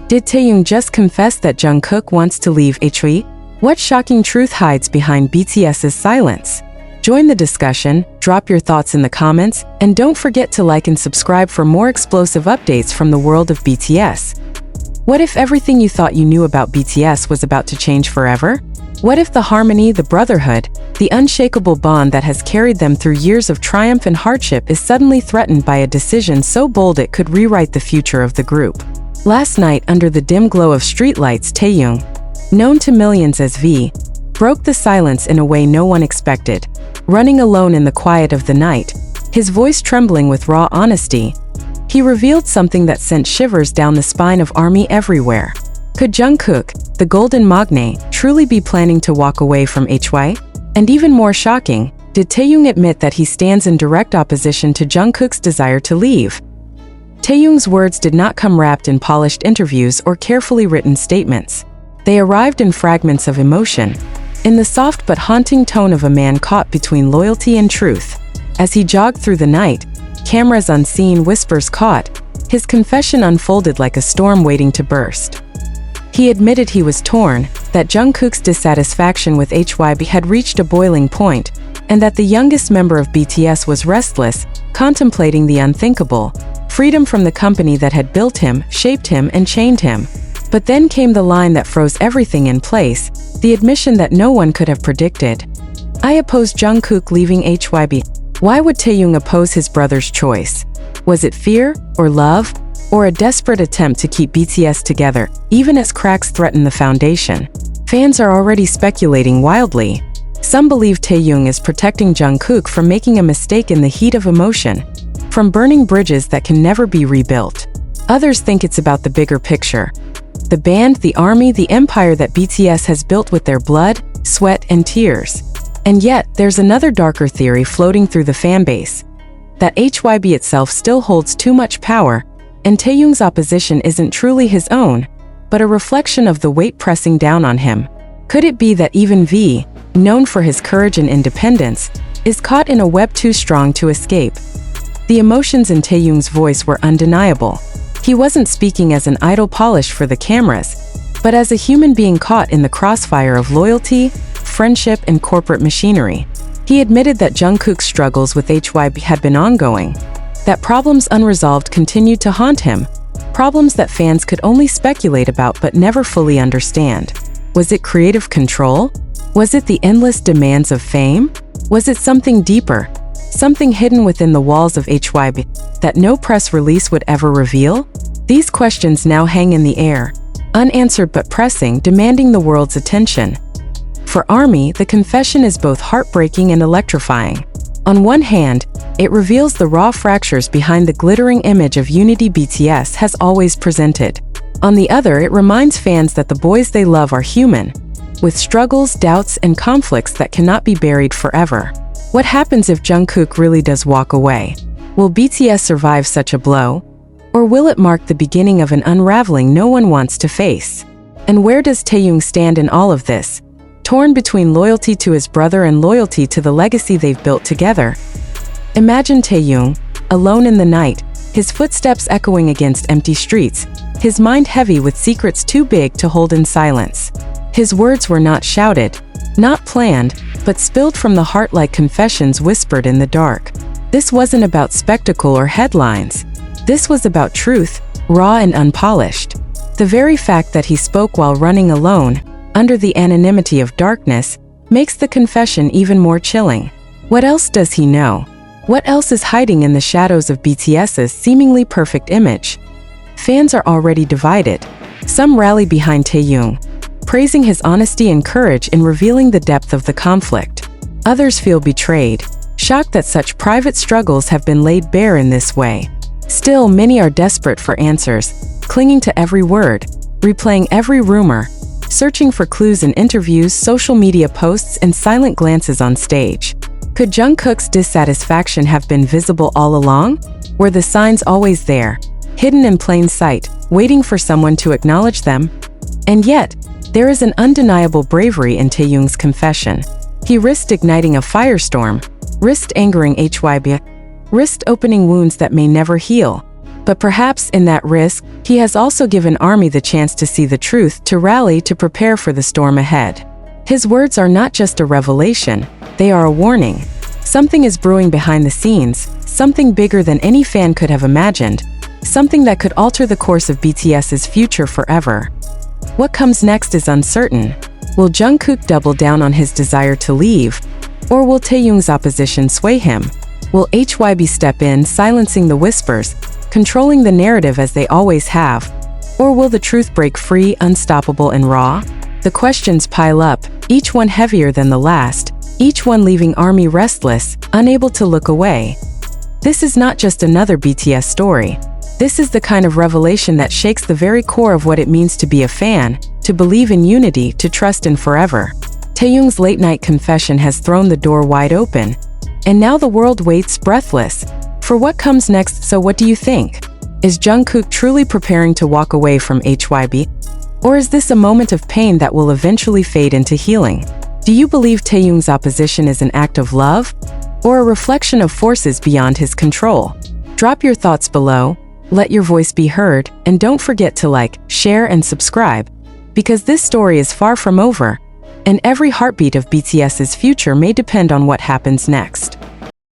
Did Taehyung just confess that Jungkook wants to leave HYBE? What shocking truth hides behind BTS's silence? Join the discussion, drop your thoughts in the comments, and don't forget to like and subscribe for more explosive updates from the world of BTS. What if everything you thought you knew about BTS was about to change forever? What if the harmony, the brotherhood, the unshakable bond that has carried them through years of triumph and hardship is suddenly threatened by a decision so bold it could rewrite the future of the group? Last night, under the dim glow of streetlights, Taehyung, known to millions as V, broke the silence in a way no one expected. Running alone in the quiet of the night, his voice trembling with raw honesty, he revealed something that sent shivers down the spine of ARMY everywhere. Could Jungkook, the golden magnate, truly be planning to walk away from HYBE? And even more shocking, did Taehyung admit that he stands in direct opposition to Jungkook's desire to leave? Taehyung's words did not come wrapped in polished interviews or carefully written statements. They arrived in fragments of emotion, in the soft but haunting tone of a man caught between loyalty and truth. As he jogged through the night, cameras unseen, whispers caught, his confession unfolded like a storm waiting to burst. He admitted he was torn, that Jungkook's dissatisfaction with HYBE had reached a boiling point, and that the youngest member of BTS was restless, contemplating the unthinkable, freedom from the company that had built him, shaped him, and chained him. But then came the line that froze everything in place, the admission that no one could have predicted. I oppose Jungkook leaving HYBE. Why would Taehyung oppose his brother's choice? Was it fear, or love, or a desperate attempt to keep BTS together, even as cracks threaten the foundation? Fans are already speculating wildly. Some believe Taehyung is protecting Jungkook from making a mistake in the heat of emotion, from burning bridges that can never be rebuilt. Others think it's about the bigger picture. The band, the ARMY, the empire that BTS has built with their blood, sweat, and tears. And yet, there's another darker theory floating through the fanbase, that HYBE itself still holds too much power, and Taehyung's opposition isn't truly his own, but a reflection of the weight pressing down on him. Could it be that even V, known for his courage and independence, is caught in a web too strong to escape? The emotions in Taehyung's voice were undeniable. He wasn't speaking as an idol polished for the cameras, but as a human being caught in the crossfire of loyalty, friendship, and corporate machinery. He admitted that Jungkook's struggles with HYBE had been ongoing, that problems unresolved continued to haunt him, problems that fans could only speculate about but never fully understand. Was it creative control? Was it the endless demands of fame? Was it something deeper, something hidden within the walls of HYBE that no press release would ever reveal? These questions now hang in the air, unanswered but pressing, demanding the world's attention. For ARMY, the confession is both heartbreaking and electrifying. On one hand, it reveals the raw fractures behind the glittering image of unity BTS has always presented. On the other, it reminds fans that the boys they love are human, with struggles, doubts, and conflicts that cannot be buried forever. What happens if Jungkook really does walk away? Will BTS survive such a blow? Or will it mark the beginning of an unraveling no one wants to face? And where does Taehyung stand in all of this, torn between loyalty to his brother and loyalty to the legacy they've built together? Imagine Taehyung, alone in the night, his footsteps echoing against empty streets, his mind heavy with secrets too big to hold in silence. His words were not shouted, not planned, but spilled from the heart like confessions whispered in the dark. This wasn't about spectacle or headlines. This was about truth, raw and unpolished. The very fact that he spoke while running alone, under the anonymity of darkness, makes the confession even more chilling. What else does he know? What else is hiding in the shadows of BTS's seemingly perfect image? Fans are already divided. Some rally behind Taehyung, praising his honesty and courage in revealing the depth of the conflict. Others feel betrayed, shocked that such private struggles have been laid bare in this way. Still, many are desperate for answers, clinging to every word, replaying every rumor, searching for clues in interviews, social media posts, and silent glances on stage. Could Jungkook's dissatisfaction have been visible all along? Were the signs always there, hidden in plain sight, waiting for someone to acknowledge them? And yet, there is an undeniable bravery in Taehyung's confession. He risked igniting a firestorm, risked angering HYBE, risked opening wounds that may never heal. But perhaps in that risk, he has also given ARMY the chance to see the truth, to rally, to prepare for the storm ahead. His words are not just a revelation, they are a warning. Something is brewing behind the scenes, something bigger than any fan could have imagined, something that could alter the course of BTS's future forever. What comes next is uncertain. Will Jungkook double down on his desire to leave? Or will Taehyung's opposition sway him? Will HYBE step in, silencing the whispers, controlling the narrative as they always have? Or will the truth break free, unstoppable and raw? The questions pile up, each one heavier than the last, each one leaving ARMY restless, unable to look away. This is not just another BTS story. This is the kind of revelation that shakes the very core of what it means to be a fan, to believe in unity, to trust in forever. Taehyung's late-night confession has thrown the door wide open, and now the world waits breathless for what comes next. So what do you think? Is Jungkook truly preparing to walk away from HYBE? Or is this a moment of pain that will eventually fade into healing? Do you believe Taehyung's opposition is an act of love, or a reflection of forces beyond his control? Drop your thoughts below, let your voice be heard, and don't forget to like, share, and subscribe, because this story is far from over, and every heartbeat of BTS's future may depend on what happens next.